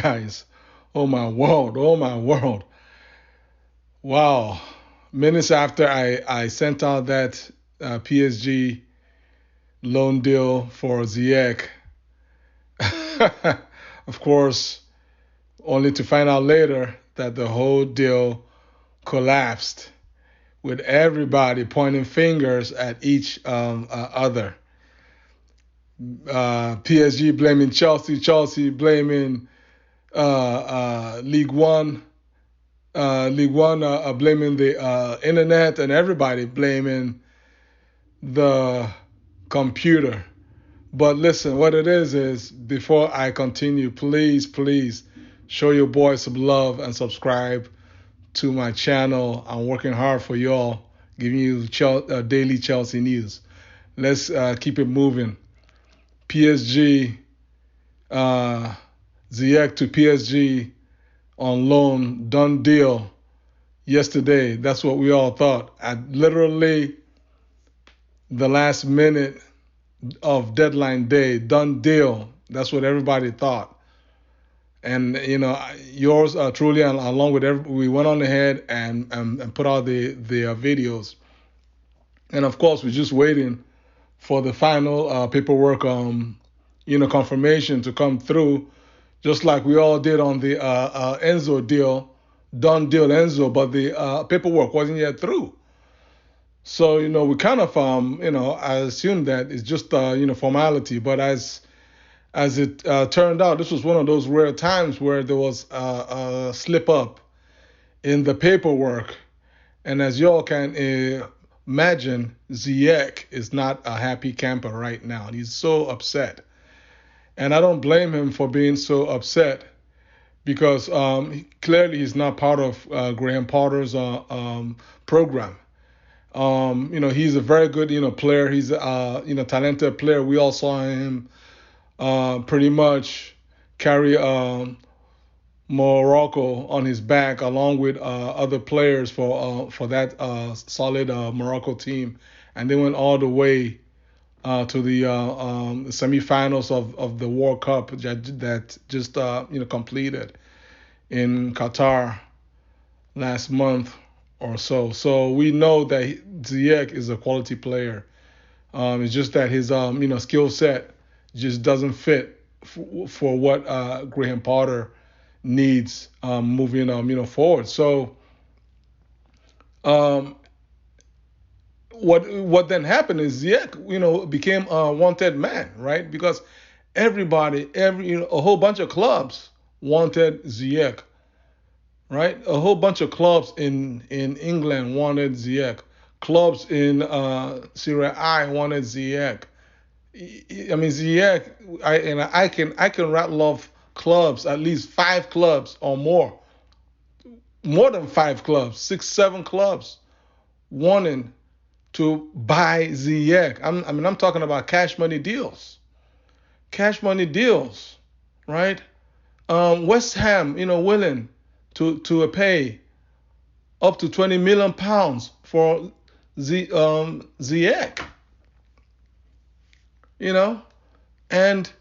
guys. Oh my world. Oh my world. Wow. Minutes after I sent out that PSG loan deal for Ziyech, of course, only to find out later that the whole deal collapsed with everybody pointing fingers at each other. PSG blaming Chelsea, Chelsea blaming League One, League One blaming the internet, and everybody blaming the computer. But listen, what it is before I continue, please, please show your boy some love and subscribe to my channel. I'm working hard for y'all, giving you daily Chelsea news. Let's keep it moving. PSG, uh, Ziyech to PSG on loan, done deal yesterday. That's what we all thought. At literally the last minute of deadline day, done deal. That's what everybody thought. And yours truly, along with we went on ahead and put out the videos. And of course, we're just waiting for the final paperwork, confirmation to come through, just like we all did on the Enzo deal, done deal Enzo, but the paperwork wasn't yet through. So we kind of I assumed that it's just formality, but as it turned out, this was one of those rare times where there was a slip up in the paperwork, and as y'all can imagine, Ziyech is not a happy camper right now. He's so upset, and I don't blame him for being so upset because clearly he's not part of Graham Potter's program. He's a very good, player. He's a, talented player. We all saw him pretty much carry Morocco on his back along with other players for that solid Morocco team, and they went all the way to the semifinals of the World Cup that just completed in Qatar last month or so. So we know that Ziyech is a quality player. It's just that his skill set just doesn't fit for what Graham Potter needs moving forward. So um, what then happened is Ziyech became a wanted man, right? Because a whole bunch of clubs wanted Ziyech, right? A whole bunch of clubs in England wanted Ziyech. Clubs in Serie A wanted Ziyech. I mean Ziyech, I can rattle off clubs, at least 5 clubs or more than 5 clubs, 6, 7 clubs wanting to buy Ziyech. I'm talking about cash money deals, right? West Ham, willing to pay up to 20 million pounds for Ziyech, you know, and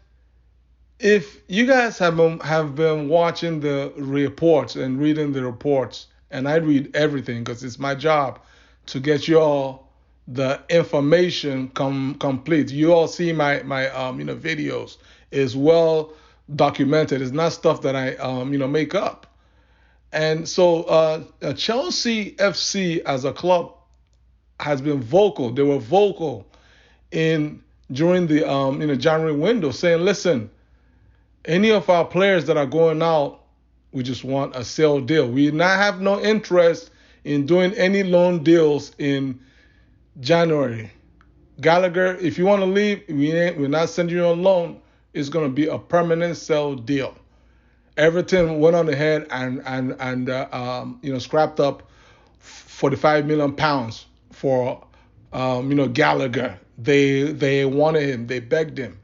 if you guys have been watching the reports and reading the reports, and I read everything because it's my job to get you all the information complete. You all see my videos is well documented. It's not stuff that I make up. And so Chelsea FC as a club has been vocal. They were vocal in during the January window, saying, "Listen, any of our players that are going out, we just want a sale deal. We not have no interest in doing any loan deals in January. Gallagher, if you want to leave, we're not sending you on loan. It's going to be a permanent sale deal." Everton went on ahead and scrapped up 45 million pounds for Gallagher. They wanted him. They begged him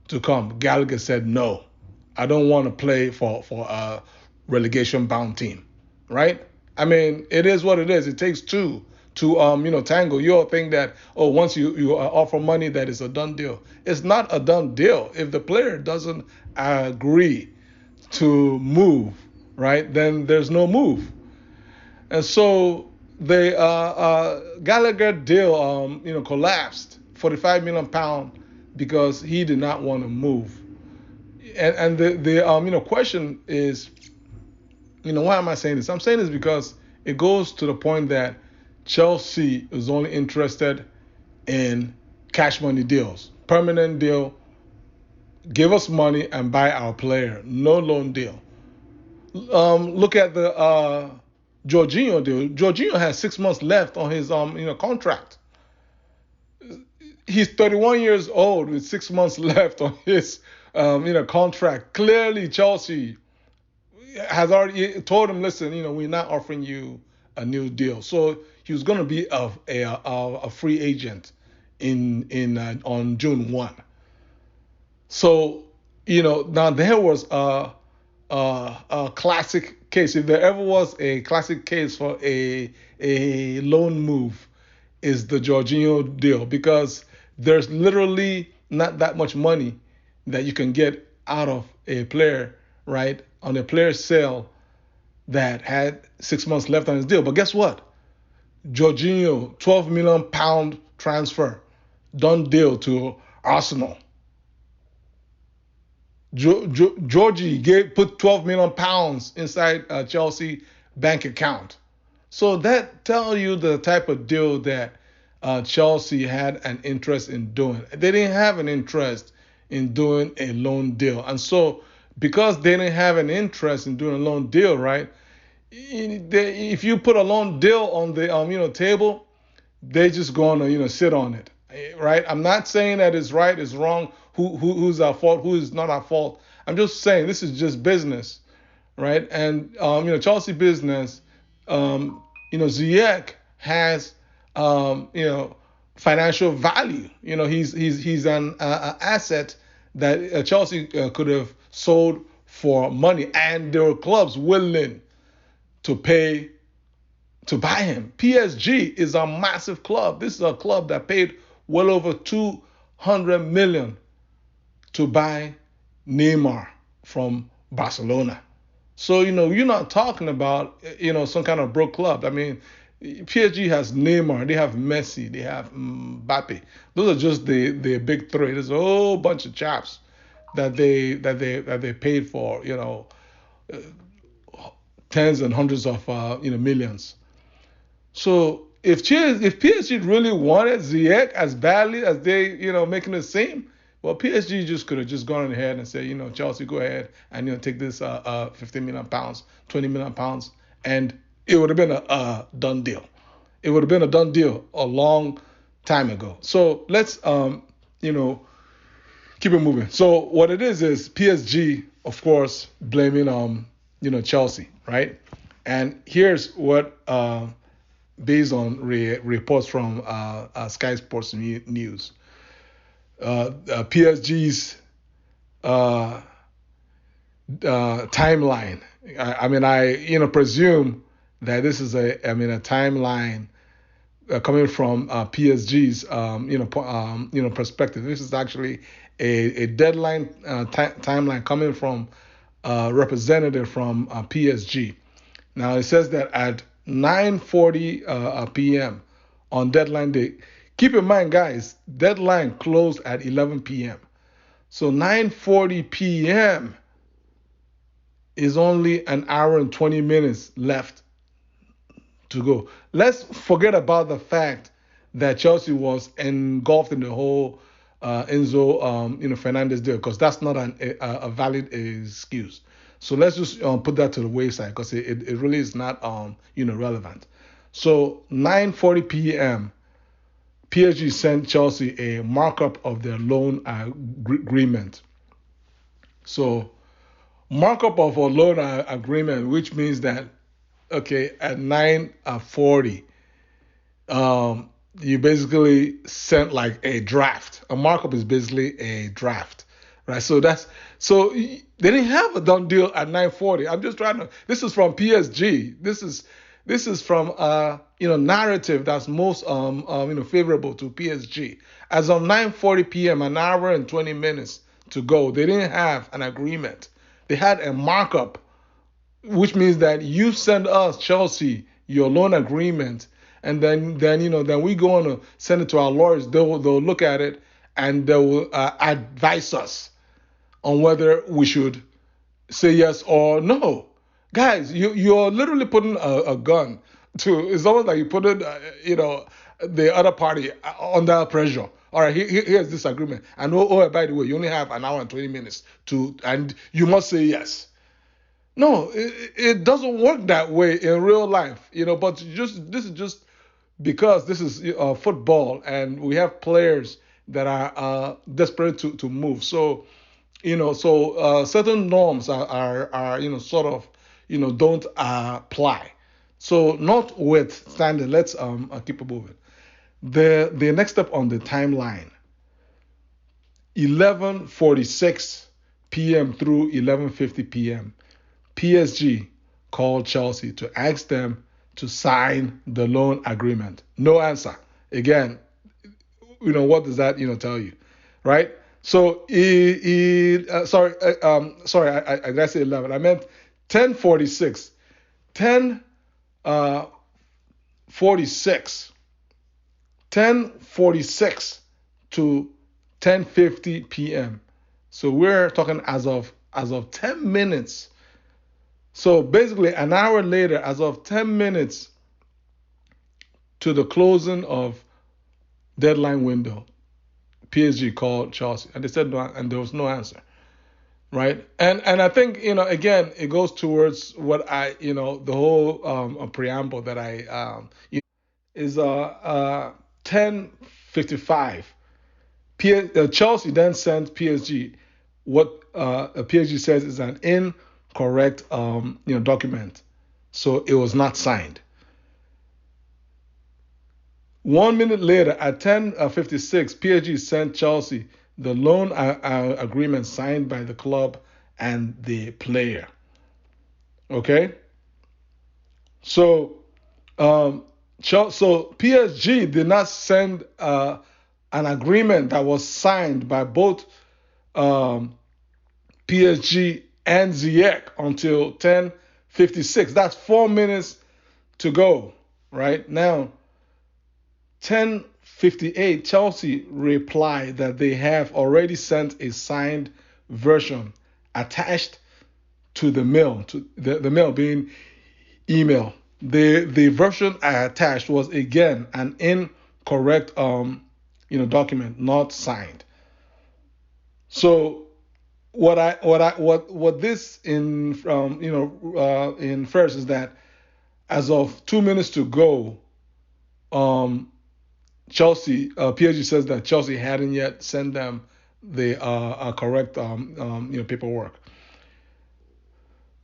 to come. Gallagher said no. I don't want to play for a relegation bound team, right? I mean, it is what it is. It takes two to tango. You all think that once you offer money that is a done deal. It's not a done deal if the player doesn't agree to move, right? Then there's no move. And so the Gallagher deal, collapsed, 45 million pound, because he did not want to move. And the question is, why am I saying this? I'm saying this because it goes to the point that Chelsea is only interested in cash money deals, permanent deal, give us money and buy our player, no loan deal. Look at the Jorginho deal. Jorginho has 6 months left on his contract. He's 31 years old with 6 months left on his contract. Clearly, Chelsea has already told him, listen, we're not offering you a new deal. So he was going to be a free agent in on June 1. So now there was a classic case. If there ever was a classic case for a loan move, is the Jorginho deal, because there's literally not that much money that you can get out of a player, right, on a player sale that had 6 months left on his deal. But guess what? Jorginho, 12 million pound transfer, done deal to Arsenal. Georgie put 12 million pounds inside Chelsea bank account. So that tell you the type of deal that Chelsea had an interest in doing. They didn't have an interest in doing a loan deal, and so because they didn't have an interest in doing a loan deal, right? If you put a loan deal on the table, they just going to sit on it, right? I'm not saying that it's right, it's wrong, who's our fault, who is not our fault. I'm just saying this is just business, right? And Chelsea business, Ziyech has financial value. He's an asset that Chelsea could have sold for money, and there were clubs willing to pay to buy him. PSG is a massive club. This is a club that paid well over 200 million to buy Neymar from Barcelona. So you're not talking about some kind of broke club. I mean, PSG has Neymar, they have Messi, they have Mbappe. Those are just the big three. There's a whole bunch of chaps that they paid for, tens and hundreds of millions. So if PSG really wanted Ziyech as badly as they making it seem, well, PSG just could have just gone ahead and said, Chelsea, go ahead and take this 15 million pounds, 20 million pounds, and it would have been a done deal. It would have been a done deal a long time ago. So let's keep it moving. So what it is PSG, of course, blaming Chelsea, right? And here's what based on reports from Sky Sports News. PSG's timeline. I presume that this is a timeline coming from PSG's perspective. This is actually a deadline timeline coming from a representative from PSG. Now it says that at 9:40 p.m. on deadline day. Keep in mind, guys, deadline closed at 11 p.m. So 9:40 p.m. is only an hour and 20 minutes left to go. Let's forget about the fact that Chelsea was engulfed in the whole Enzo Fernandez deal, because that's not a valid excuse. So let's just put that to the wayside, because it really is not relevant. So 9:40 p.m. PSG sent Chelsea a markup of their loan agreement. So markup of a loan agreement, which means that at 9:40, you basically sent like a draft. A markup is basically a draft, right? So they didn't have a done deal at 9:40. I'm just trying to. This is from PSG. This is from narrative that's most favorable to PSG. As of 9:40 p.m., an hour and 20 minutes to go, they didn't have an agreement They had a markup, which means that you send us Chelsea your loan agreement, and then we go on to send it to our lawyers. They'll look at it and they will advise us on whether we should say yes or no. Guys, you're literally putting a gun to. It's almost like you put it, the other party under pressure. All right, here's this agreement, and by the way, you only have an hour and 20 minutes and you must say yes. No, it doesn't work that way in real life, But just this is just because this is football, and we have players that are desperate to move. So certain norms are sort of don't apply. So notwithstanding, let's keep it moving. The next step on the timeline, 11:46 p.m. through 11:50 p.m. PSG called Chelsea to ask them to sign the loan agreement. No answer. Again, what does that tell you, right? So sorry, I did I say 11? I meant 10:46, 10:46, 10:46 to 10:50 p.m. So we're talking as of 10 minutes. So basically, an hour later, as of 10 minutes to the closing of deadline window, PSG called Chelsea, and they said no, and there was no answer, right? And I think again it goes towards what the whole preamble that I is 10:55. Chelsea then sent PSG what PSG says is an incorrect document, so it was not signed. 1 minute later, at 10:56, PSG sent Chelsea the loan agreement signed by the club and the player. Okay, so so PSG did not send an agreement that was signed by both PSG and Ziyech until 10:56. That's 4 minutes to go. Right now, 10:58, Chelsea replied that they have already sent a signed version attached to the mail, to the mail being email. The version attached was again an incorrect document, not signed. So what this infers is that as of 2 minutes to go, Chelsea PSG says that Chelsea hadn't yet sent them the correct paperwork.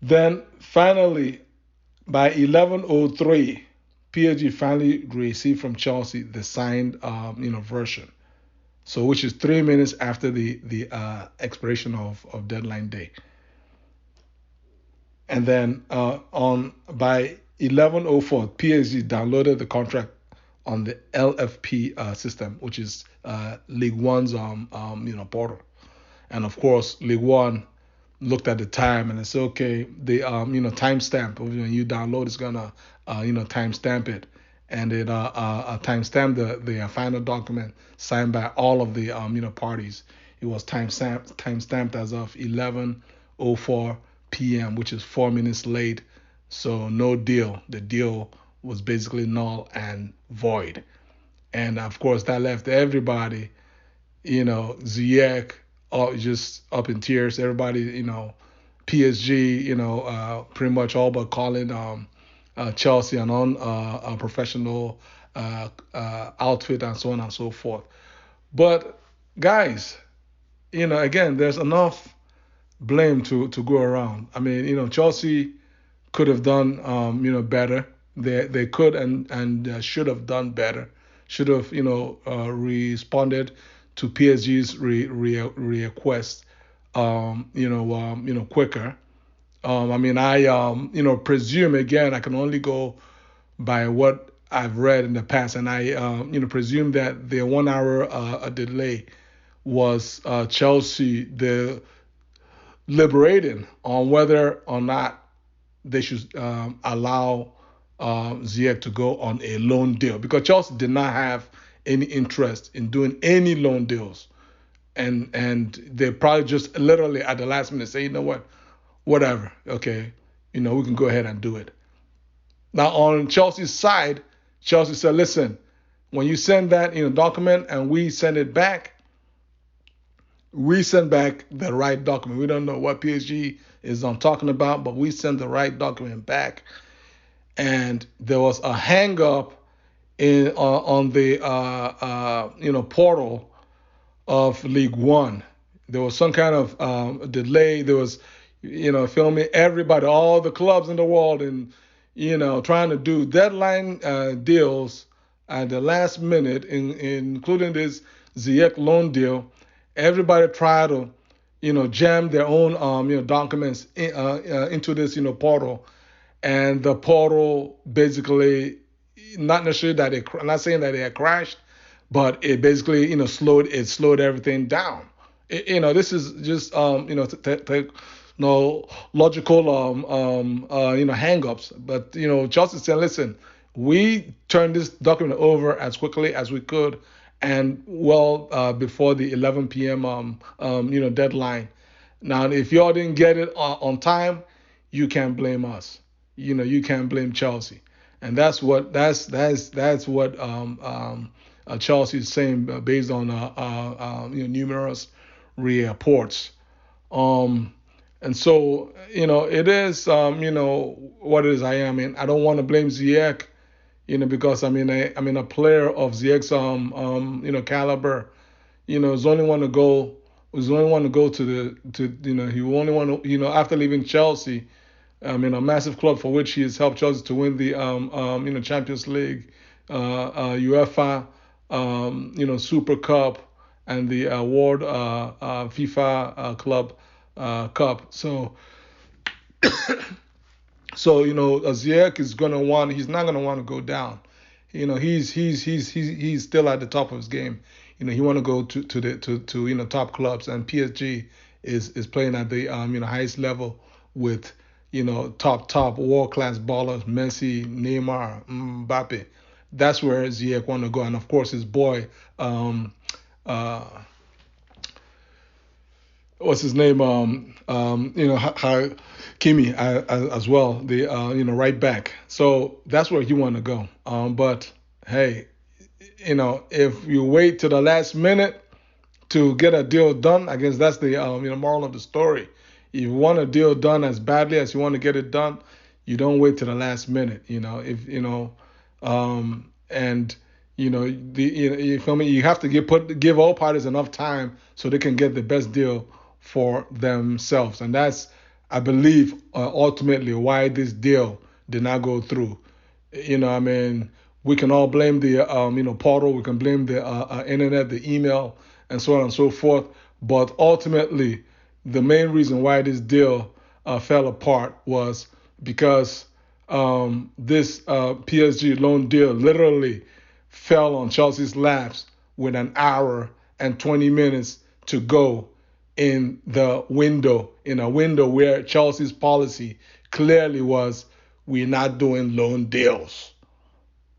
Then finally, by 11:03, PSG finally received from Chelsea the signed version. So which is 3 minutes after the expiration of deadline day. And then on by 11:04, PSG downloaded the contract on the LFP system, which is League One's portal. And of course, League One looked at the time and it's okay. The timestamp when you download is gonna timestamp it, and it timestamped the final document signed by all of the parties. It was timestamped as of 11:04 p.m., which is 4 minutes late. So no deal. The deal was basically null and void. And of course, that left everybody, Ziyech, just up in tears. Everybody, PSG, pretty much all but calling Chelsea an unprofessional outfit and so on and so forth. But guys, again, there's enough blame to go around. I mean, Chelsea could have done better. They could and should have done better. Should have responded to PSG's request quicker. I mean, I presume, again, I can only go by what I've read in the past, and I presume that the 1 hour delay was Chelsea, liberating on whether or not they should allow Ziyech to go on a loan deal, because Chelsea did not have any interest in doing any loan deals, and they probably just literally at the last minute say, you know what, whatever, okay, we can go ahead and do it. Now on Chelsea's side, Chelsea said, listen, when you send that document and we send it back, we send back the right document. We don't know what PSG is talking about, but we send the right document back. And there was a hang up on the portal of League One. There was some kind of delay. There was, filming everybody, all the clubs in the world, and trying to do deadline deals at the last minute, including this Ziyech loan deal. Everybody tried to, jam their own, documents into this, portal, and the portal basically, not necessarily that I'm not saying that it had crashed, but it basically, slowed everything down. This is just, no logical, hangups. But Chelsea said, listen, we turned this document over as quickly as we could, and before the 11 p.m. Deadline. Now, if y'all didn't get it on time, you can't blame us. You can't blame Chelsea, and that's what Chelsea is saying, based on numerous reports. Um, and so it is what it is. I mean, I don't want to blame Ziyech, because a player of Ziyech's caliber, is only want to go was the only one to go he only want to after leaving Chelsea, a massive club for which he has helped Chelsea to win the Champions League, UEFA, Super Cup, and the World FIFA Club Cup. So Ziyech is gonna want. He's not gonna want to go down. He's still at the top of his game. He want to go to top clubs, and PSG is playing at the highest level with top world class ballers, Messi, Neymar, Mbappe. That's where Ziyech want to go, and of course his boy, uh, what's his name? Kimi as well. The right back. So that's where he want to go. But hey, if you wait to the last minute to get a deal done, I guess that's the moral of the story. If you want a deal done as badly as you want to get it done, you don't wait to the last minute. If and you feel me. You have to give all parties enough time so they can get the best deal for themselves, and that's, I believe, ultimately why this deal did not go through. We can all blame the portal, we can blame the internet, the email, and so on and so forth. But ultimately, the main reason why this deal fell apart was because this PSG loan deal literally fell on Chelsea's laps with an hour and 20 minutes to go in the window, in a window where Chelsea's policy clearly was, we're not doing loan deals.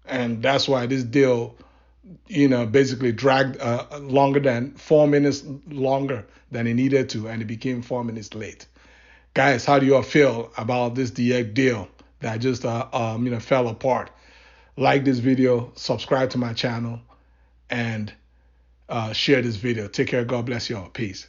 And that's why this deal, basically dragged longer than 4 minutes longer than it needed to, and it became 4 minutes late. Guys, how do you all feel about this Ziyech deal that just fell apart? Like this video, subscribe to my channel, and share this video. Take care. God bless you all. Peace.